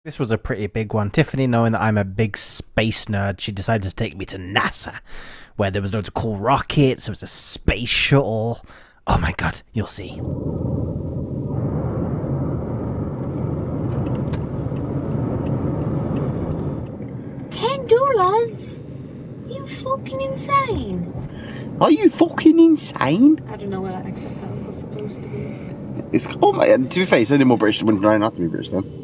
This was a pretty big one. Tiffany, knowing that I'm a big space nerd, she decided to take me to NASA, where there was loads of cool rockets, there was a space shuttle. Oh my god, you'll see. $10? You fucking insane. Are you fucking insane? I don't know what accent that was supposed to be. It's, oh my, to be fair, it's any more British, it wouldn't try not to be British then.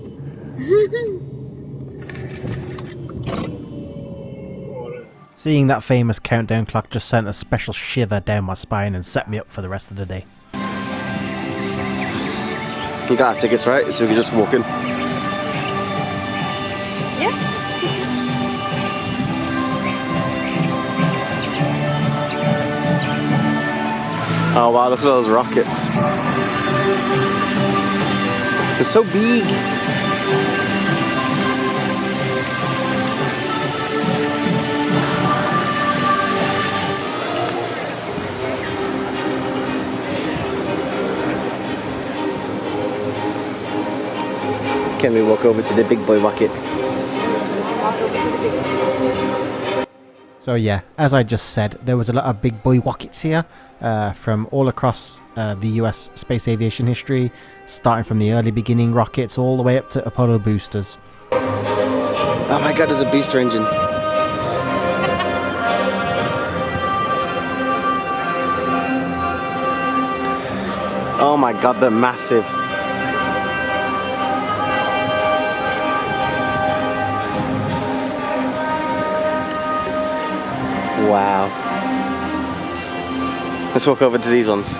Seeing that famous countdown clock just sent a special shiver down my spine and set me up for the rest of the day. You got our tickets, right? So we can just walk in. Yeah. Oh wow, look at those rockets. They're so big. Can we walk over to the big boy rocket? So yeah, as I just said, there was a lot of big boy rockets here from all across the US space aviation history, starting from the early beginning rockets all the way up to Apollo boosters. Oh my god, there's a booster engine. Oh my god, they're massive. Wow. Let's walk over to these ones.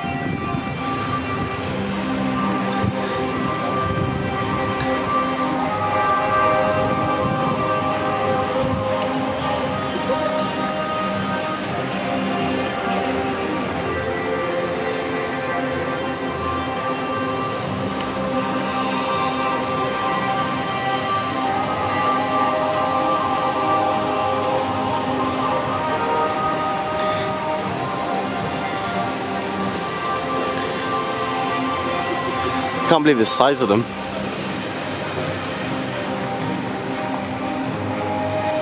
I can't believe the size of them.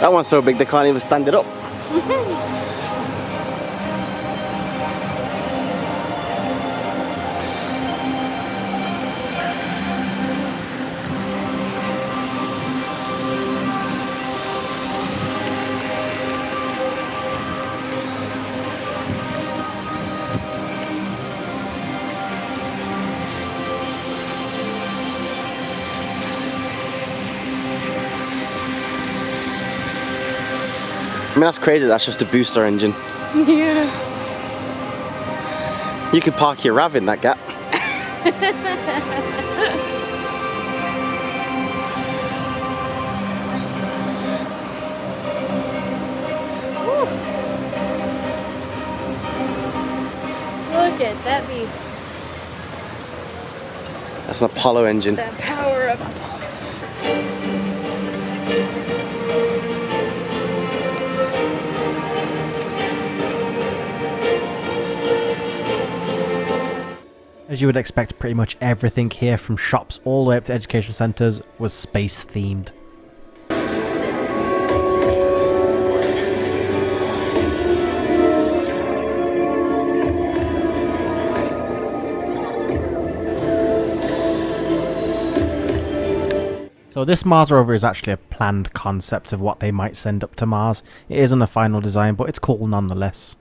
That one's so big they can't even stand it up. I mean, that's crazy, that's just a booster engine. Yeah. You could park your RAV in that gap. Look at that beast. That's an Apollo engine. That power of Apollo. As you would expect, pretty much everything here, from shops all the way up to education centres, was space themed. So this Mars rover is actually a planned concept of what they might send up to Mars. It isn't a final design, but it's cool nonetheless.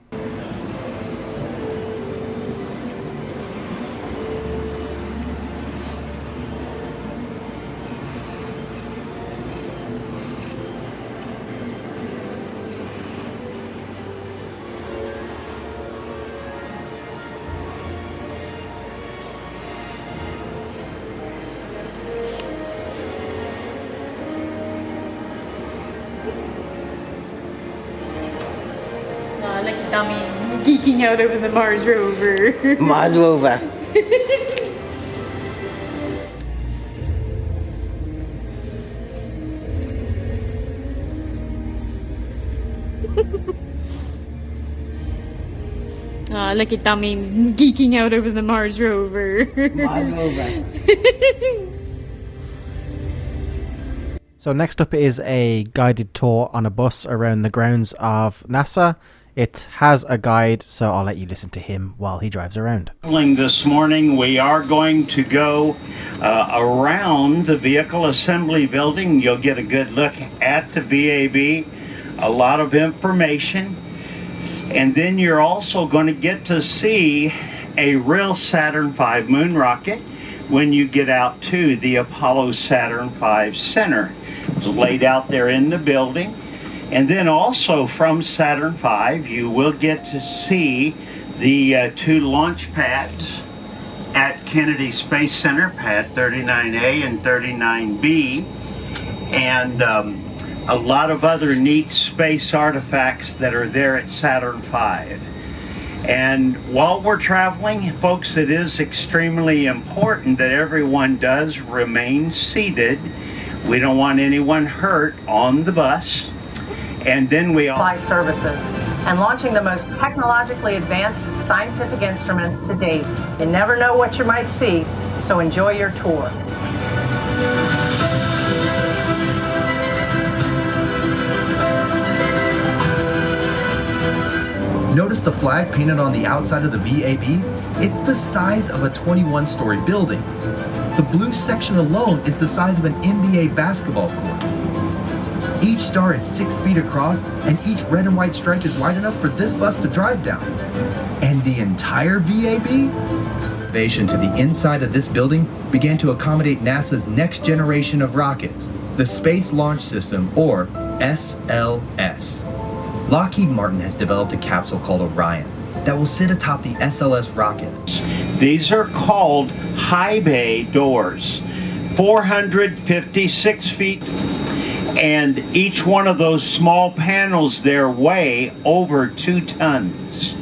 Look at Dummy geeking out over the Mars rover. Mars rover. Look at Dummy geeking out over the Mars rover. Mars rover. So next up is a guided tour on a bus around the grounds of NASA. It has a guide, so I'll let you listen to him while he drives around. This morning we are going to go around the Vehicle Assembly Building. You'll get a good look at the VAB, a lot of information, and then you're also going to get to see a real Saturn V moon rocket when you get out to the Apollo Saturn V Center. It's laid out there in the building. And then also from Saturn V, you will get to see the two launch pads at Kennedy Space Center, pad 39A and 39B, and a lot of other neat space artifacts that are there at Saturn V. And while we're traveling, folks, it is extremely important that everyone does remain seated. We don't want anyone hurt on the bus. And then we supply services and launching the most technologically advanced scientific instruments to date. You never know what you might see, so enjoy your tour. Notice the flag painted on the outside of the VAB? It's the size of a 21-story building. The blue section alone is the size of an NBA basketball court. Each star is 6 feet across, and each red and white stripe is wide enough for this bus to drive down. And the entire VAB? Elevation to the inside of this building began to accommodate NASA's next generation of rockets, the Space Launch System, or SLS. Lockheed Martin has developed a capsule called Orion that will sit atop the SLS rocket. These are called high bay doors, 456 feet, and each one of those small panels there weigh over 2 tons.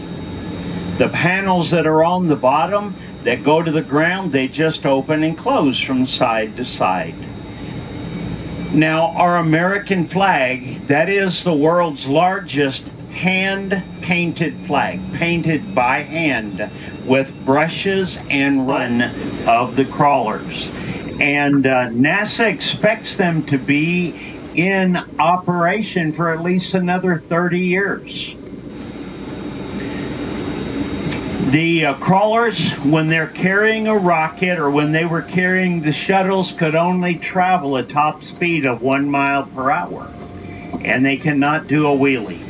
The panels that are on the bottom that go to the ground, they just open and close from side to side. Now, our American flag, that is the world's largest hand-painted flag, painted by hand with brushes and one of the crawlers. And NASA expects them to be in operation for at least another 30 years. The crawlers, when they're carrying a rocket or when they were carrying the shuttles, could only travel a top speed of 1 mile per hour. And they cannot do a wheelie.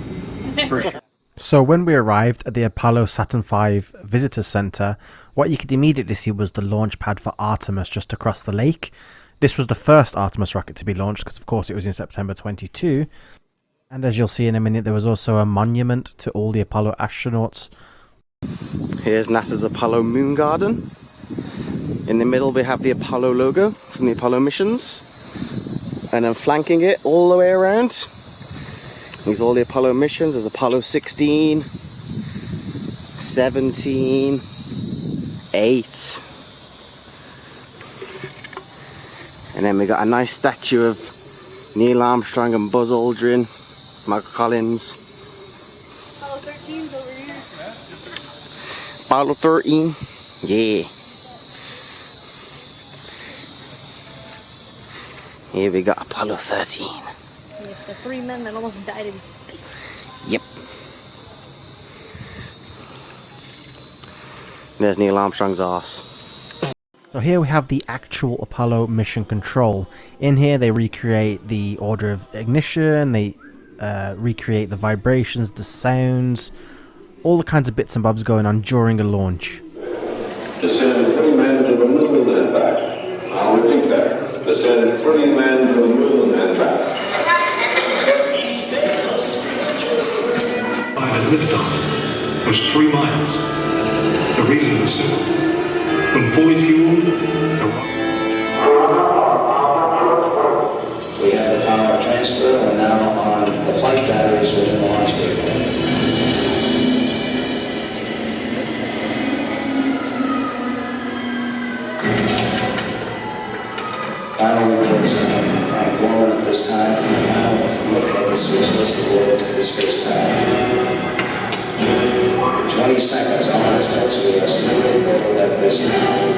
So when we arrived at the Apollo Saturn V Visitor Center, what you could immediately see was the launch pad for Artemis just across the lake. This was the first Artemis rocket to be launched because, of course, it was in September 22. And as you'll see in a minute, there was also a monument to all the Apollo astronauts. Here's NASA's Apollo Moon Garden. In the middle we have the Apollo logo from the Apollo missions. And then flanking it all the way around, there's all the Apollo missions. There's Apollo 16, 17, 8. And then we got a nice statue of Neil Armstrong and Buzz Aldrin, Michael Collins. Apollo 13's over here. Apollo 13, yeah. Here we got Apollo 13. It's the 3 men that almost died in space. Yep. There's Neil Armstrong's arse. So here we have the actual Apollo mission control. In here they recreate the order of ignition, they recreate the vibrations, the sounds, all the kinds of bits and bobs going on during a launch. To send 3 men to the moon and back. I'll repeat that. To send 3 men to the moon and back. At liftoff was 3 miles. The reason was simple. When fully fueled, We have the power transfer and now on the flight batteries within the launch vehicle. Final reports from Frank Borman at this time. Now look at the switch list aboard the spacecraft. 20 seconds on this folks. We are still over at this time.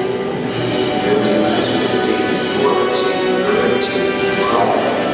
15 minutes, 15, 14, 13, 12.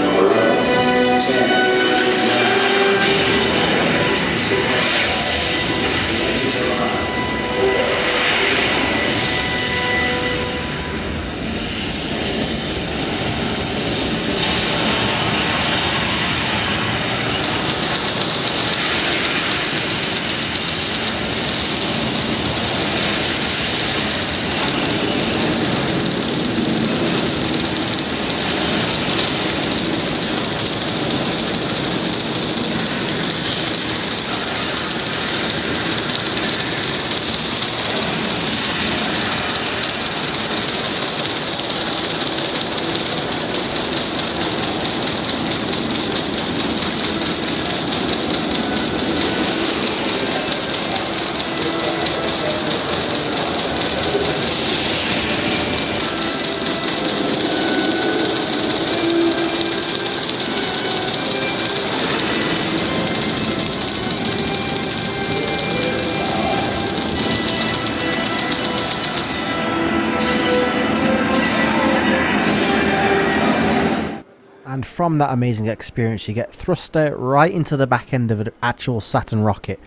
And from that amazing experience, you get thruster right into the back end of an actual Saturn rocket.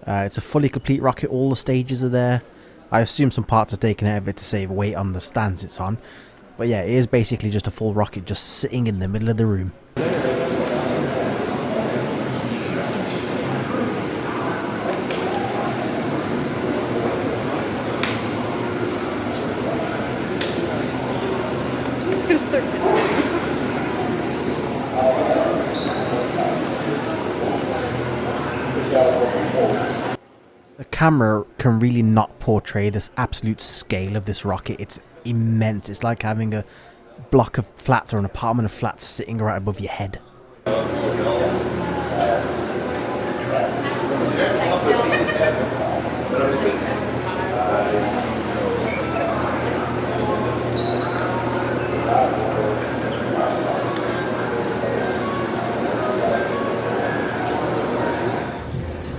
It's a fully complete rocket, all the stages are there. I assume some parts are taken out of it to save weight on the stands it's on. But yeah, it is basically just a full rocket just sitting in the middle of the room. The camera can really not portray this absolute scale of this rocket. It's immense. It's like having a block of flats or an apartment of flats sitting right above your head.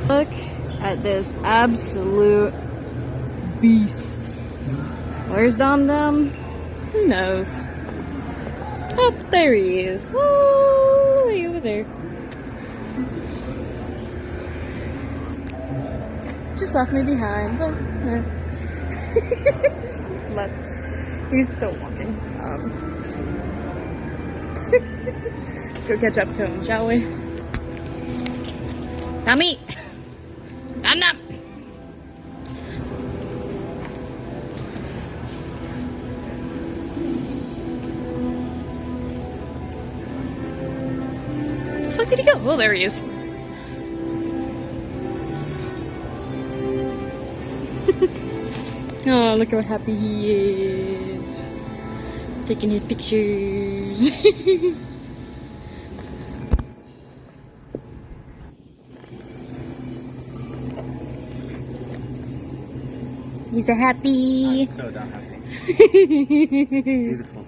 Look at this absolute beast. Where's Dum Dum? Who knows? Oh, there he is. Oh, way over there. Just left me behind, but just left. He's still walking. Let's go catch up to him, shall we? Dummy! Dum Dum! Where the fuck did he go? Oh, there he is. Oh, look how happy he is. Taking his pictures. He's a happy. I'm so damn happy. It's beautiful.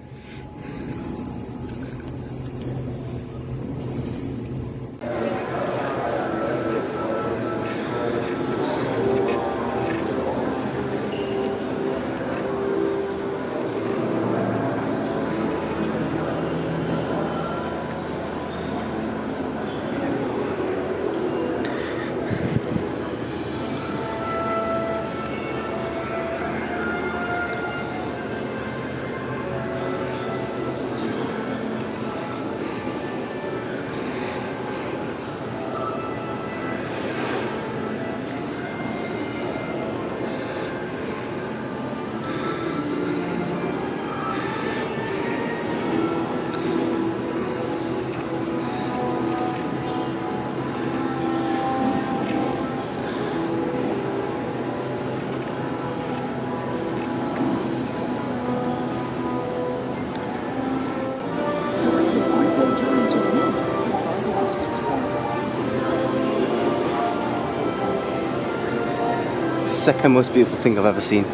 Second most beautiful thing I've ever seen.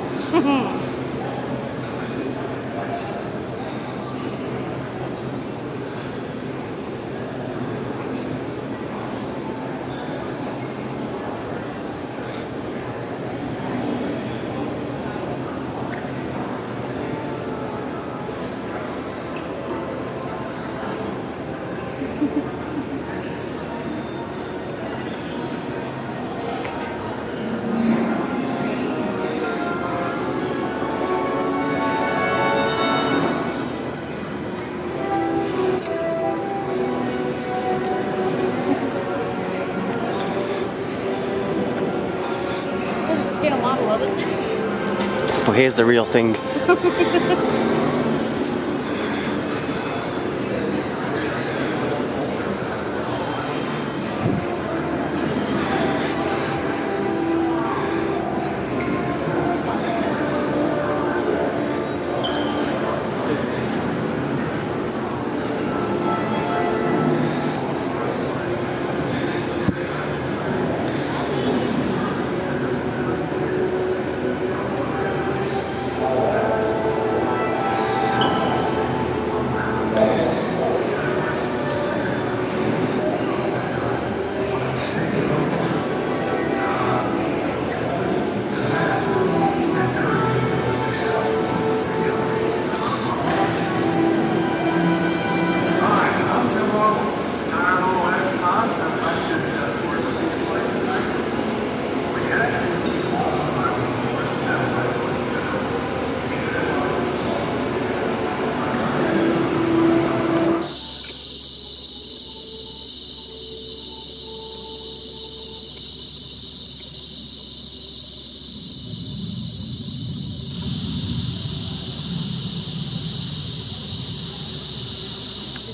Get a model of it. But here's the real thing.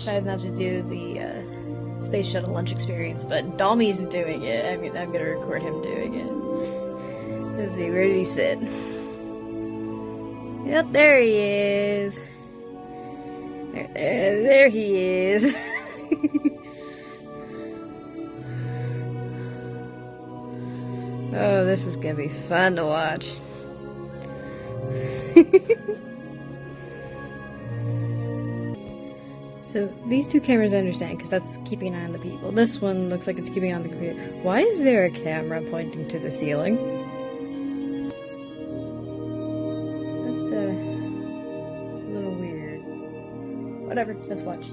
decided not to do the space shuttle lunch experience, but Dalmy's doing it. I mean, I'm gonna record him doing it. Let's see, where did he sit? Yep, there he is. There he is. Oh, this is gonna be fun to watch. So these two cameras I understand, because that's keeping an eye on the people. This one looks like it's keeping an eye on the computer. Why is there a camera pointing to the ceiling? That's a little weird. Whatever, let's watch.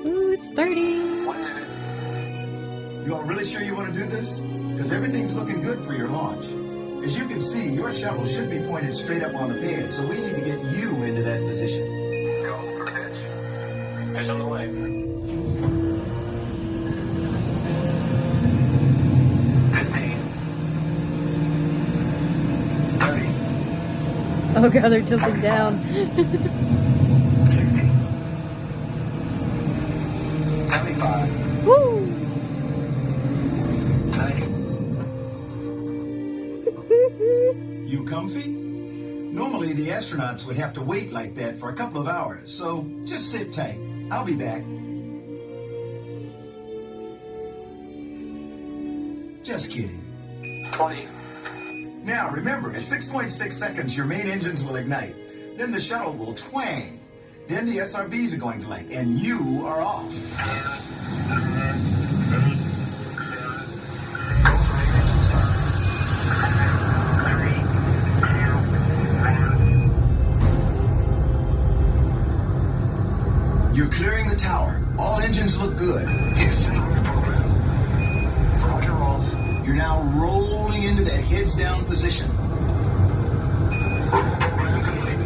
Ooh, it's starting! 1 minute. You all really sure you want to do this? Because everything's looking good for your launch. As you can see, your shuttle should be pointed straight up on the pad, so we need to get you into that position. Go for pitch. Pitch on the way. 15. 30. Oh god, they're tilting down. 60. 75. Woo! 90. You comfy? Normally, the astronauts would have to wait like that for a couple of hours, so just sit tight. I'll be back. Just kidding. 20. Now, remember, at 6.6 seconds, your main engines will ignite. Then the shuttle will twang. Then the SRBs are going to light, and you are off. You're clearing the tower. All engines look good. Houston, program. Roger, roll. You're now rolling into that heads down position. Program complete.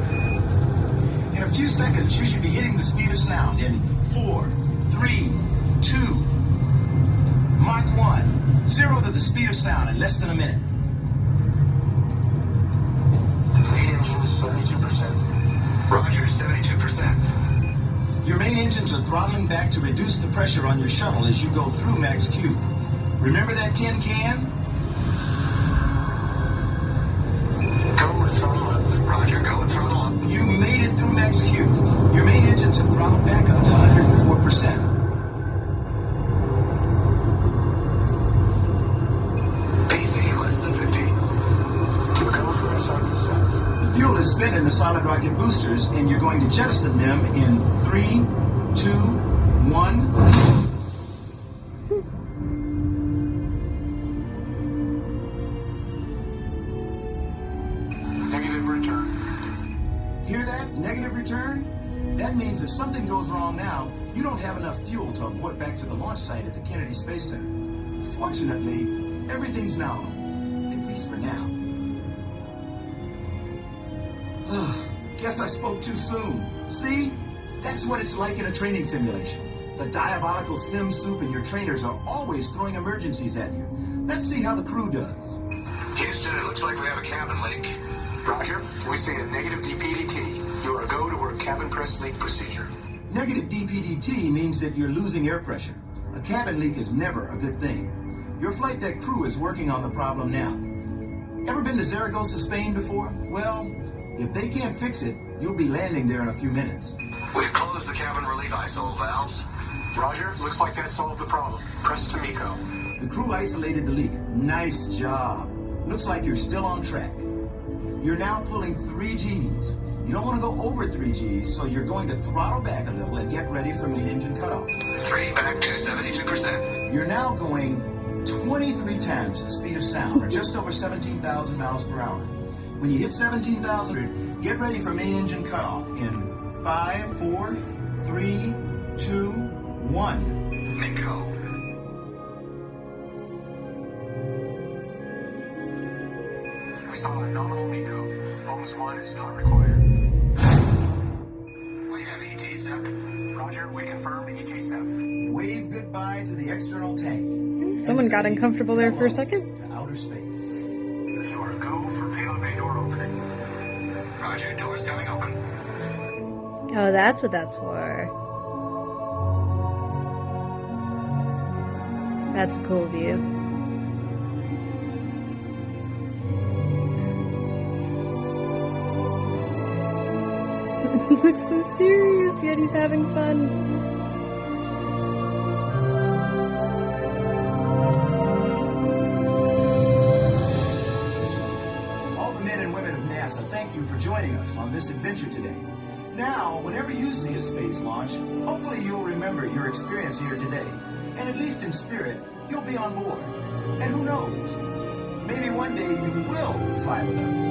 In a few seconds, you should be hitting the speed of sound in 4, 3, 2, Mach 1. 0 to the speed of sound in less than a minute. Main engines 72%. Roger, 72%. Your main engines are throttling back to reduce the pressure on your shuttle as you go through max Q. Remember that tin can? Go and throttle up. Roger, go and throttle up. You made it through max Q. Your main engines have throttled back up to 104%. BC less than 50. Go for SRB south. The fuel is spent in the solid rocket boosters, and you're going to jettison them in 3, 2, 1. Negative return. Hear that? Negative return? That means if something goes wrong now, you don't have enough fuel to abort back to the launch site at the Kennedy Space Center. Fortunately, everything's nominal, at least for now. Guess I spoke too soon. See? That's what it's like in a training simulation. The diabolical sim soup and your trainers are always throwing emergencies at you. Let's see how the crew does. Houston, it looks like we have a cabin leak. Roger, we see a negative DPDT. You are to go to work cabin press leak procedure. Negative DPDT means that you're losing air pressure. A cabin leak is never a good thing. Your flight deck crew is working on the problem now. Ever been to Zaragoza, Spain before? Well, if they can't fix it, you'll be landing there in a few minutes. We've closed the cabin relief ISO valves. Roger, looks like that solved the problem. Press to MECO. The crew isolated the leak. Nice job. Looks like you're still on track. You're now pulling 3 Gs. You don't want to go over 3 Gs, so you're going to throttle back a little and get ready for main engine cutoff. 3 back to 72%. You're now going 23 times the speed of sound, or just over 17,000 miles per hour. When you hit 17,000, get ready for main engine cutoff in 5, 4, 3, 2, 1. MECO. We saw a nominal MECO. Bonus 1 is not required. We have ET7. Roger, we confirm ET7. Wave goodbye to the external tank. Someone got uncomfortable there for a second. To outer space. You are go for payload bay door opening. Roger, doors coming open. Oh, that's what that's for. That's a cool view. He looks so serious, yet he's having fun. All the men and women of NASA, thank you for joining us on this adventure today. Now, whenever you see a space launch, hopefully you'll remember your experience here today. And at least in spirit, you'll be on board. And who knows? Maybe one day you will fly with us.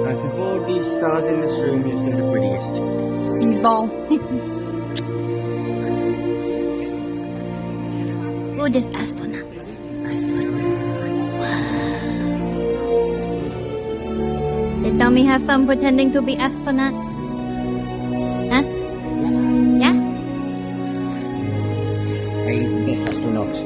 Out of all these stars in this room, you're still the prettiest. Cheeseball. We're just astronauts. Did Dummy have fun pretending to be astronaut? Huh? Yeah? He's the best astronaut.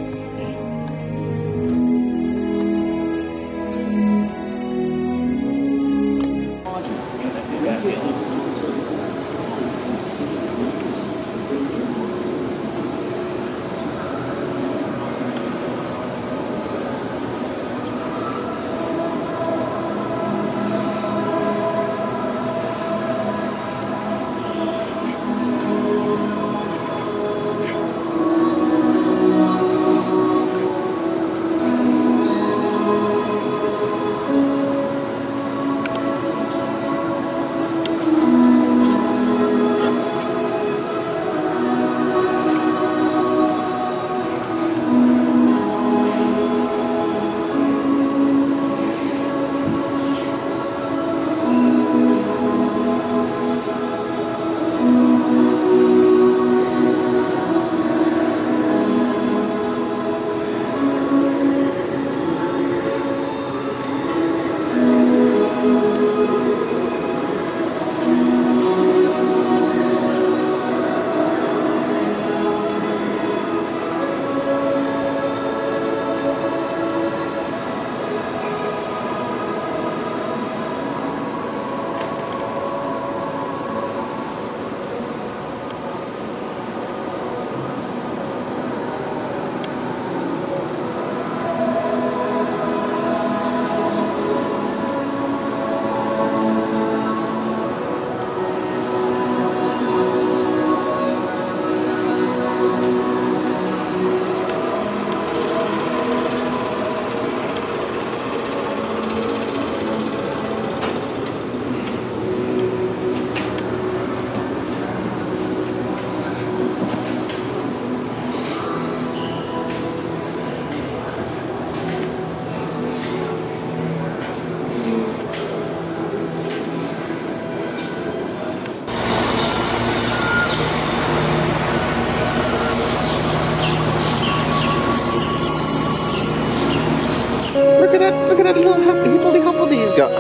Look at that little hippledy he's got.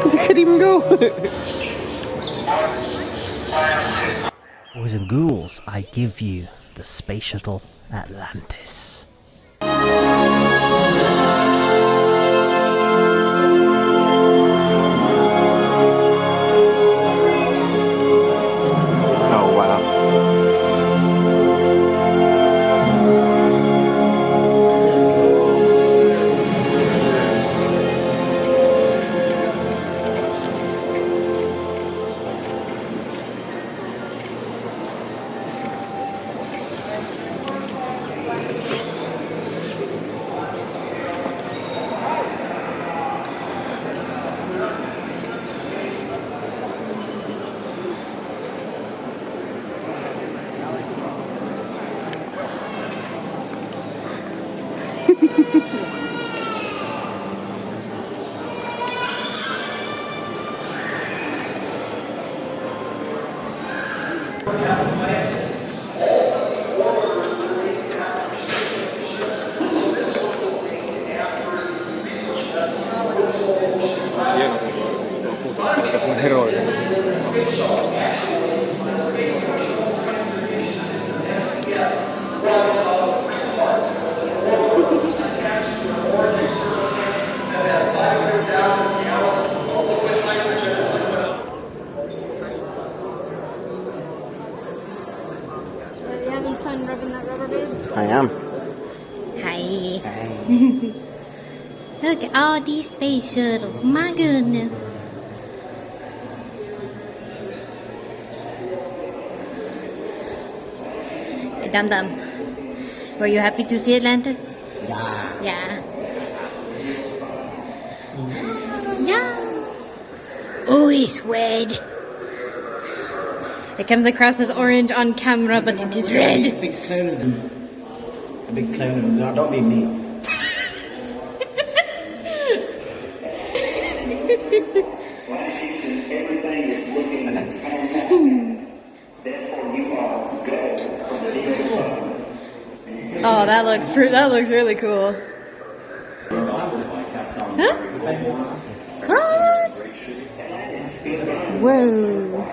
Look at him go. Boys and ghouls, I give you the Space Shuttle Atlantis. Oh wow. look at all these space shuttles. My goodness. Hey, Dum Dum, were you happy to see Atlantis? Yeah. Yeah. Yeah. Oh, it's red. It comes across as orange on camera, but it is red. A big clone of them. A big clone of them. No, don't mean me. Oh, that looks really cool. Huh? What? Whoa.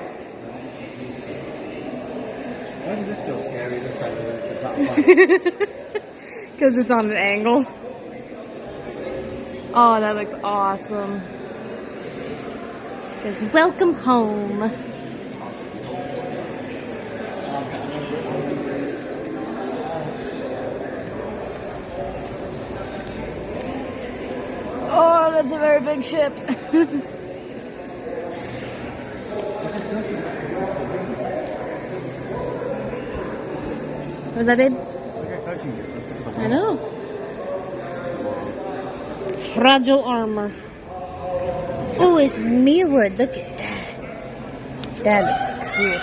Why does this feel scary? This like Because it's on an angle. Oh, that looks awesome. It says, welcome home. Oh, that's a very big ship. Was that babe? I know. Fragile armor. Oh, it's mirrored. Look at that. That looks cool.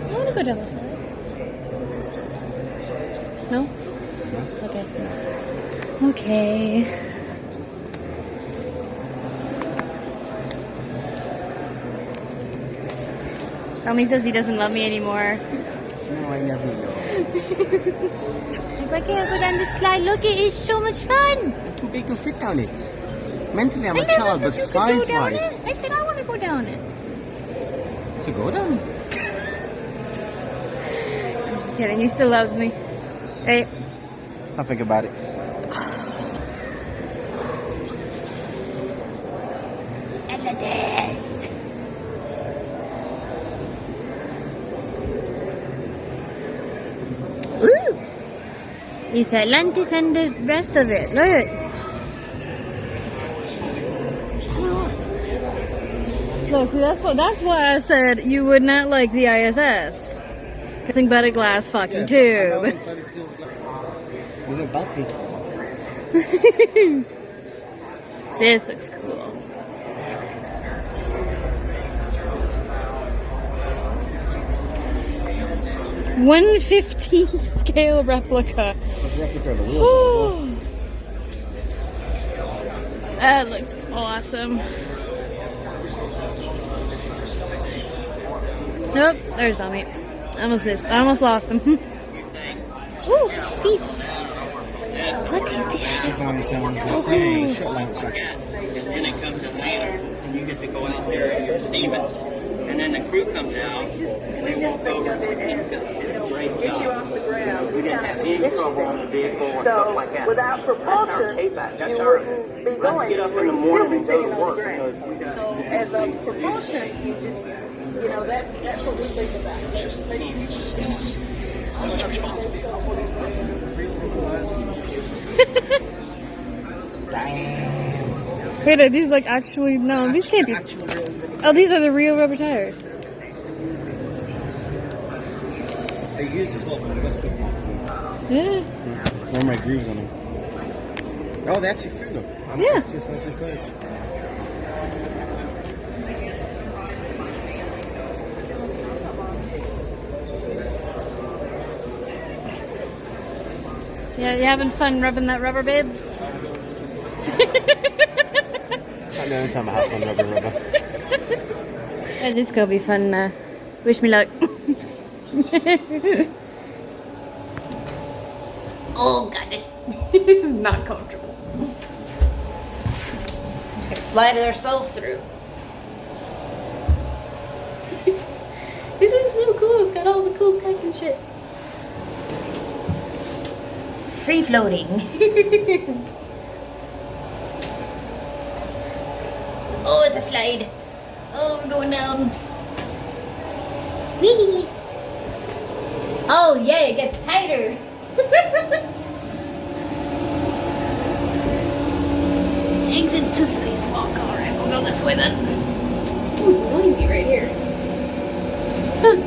I want to go down this side. No? Okay. Okay. Tommy says he doesn't love me anymore. No, I never will. Like, I can't go down this slide. Look, it is so much fun. I'm too big to fit down it. Mentally, I'm I a never child, but said you could go down size-wise. it. I said I want to go down it. So go down it. I'm just kidding. He still loves me. Hey. I'll think about it. Atlantis. Ooh. It's Atlantis and the rest of it. Look. Look, that's why I said you would not like the ISS. Nothing but a glass fucking tube. There's no balcony. This looks cool. .1/15 scale replica. Whew. That looks awesome. Nope, there's Tommy. I almost missed. I almost lost him. Ooh, what's this? What is this? Short lines back. And then it comes in later, and you get to go out there and you're steaming. And then the crew comes out, and they walk over and it's a great job. We didn't have any trouble on the vehicle or stuff like that. Without propulsion, That's you our wouldn't be Let's going. get up in the morning and go to work. So as a propulsion, you know, that's what we think about. Wait, are these like actually? No, these can't be. Oh, these are the real rubber tires. They're used as well because they've got scuff marks on them. Yeah. Where are my grooves on them? Oh, they actually flew them. Yeah. It's just not close. Yeah, you having fun rubbing that rubber, babe? It's not the only time I have fun rubbing rubber. Yeah, this is gonna be fun. Wish me luck. Oh god, this is not comfortable. I'm just gonna slide ourselves through. This is so cool. It's got all the cool tech and shit. Free floating. Oh, it's a slide. Oh, we're going down. Whee! Oh, yeah, it gets tighter. Exit to spacewalk. Alright, we'll go this way then. Ooh, it's noisy right here. Huh.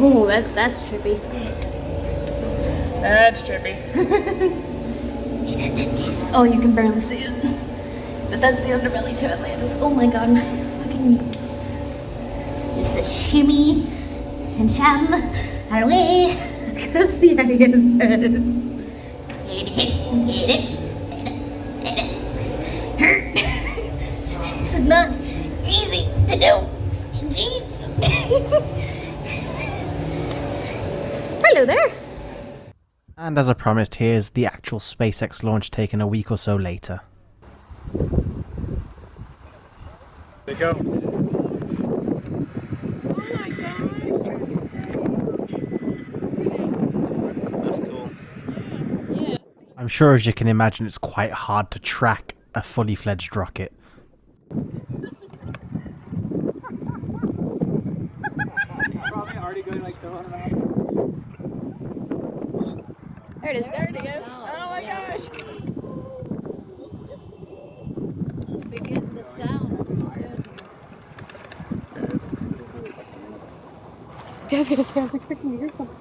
Oh, that's trippy. That's trippy. Oh, you can barely see it. But that's the underbelly to Atlantis. Oh my god, my fucking knees. Just a shimmy and sham our way across the ISS. This is not easy to do in jeans. Hello there. And as I promised, here's the actual SpaceX launch taken a week or so later. There you go. That's cool. I'm sure, as you can imagine, it's quite hard to track a fully fledged rocket. Probably already going like 700 There it is. There it is. Oh my gosh. Should be getting the sound soon. I was gonna say, I was expecting to hear something.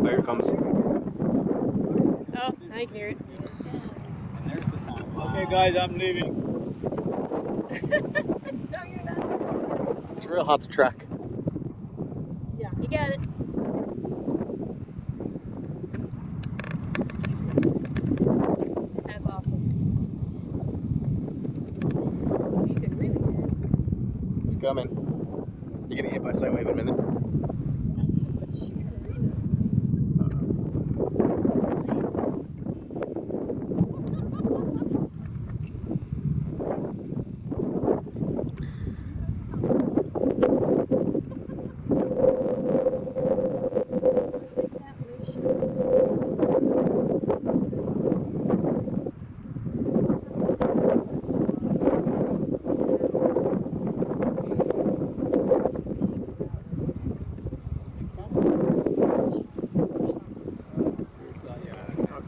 Here it comes. Oh, now you can hear it. And there's the sound. Okay, guys, I'm leaving. No, you're not. It's real hard to track. Yeah, you got it. That's awesome. You can really hear it. It's coming. You're getting hit by a sine wave in a minute.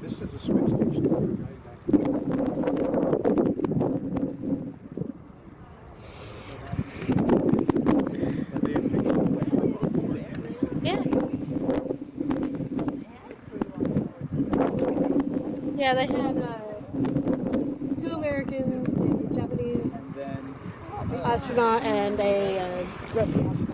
This is a space station. Yeah. Yeah, they had 2 Americans, a Japanese astronaut, and a Russian astronaut.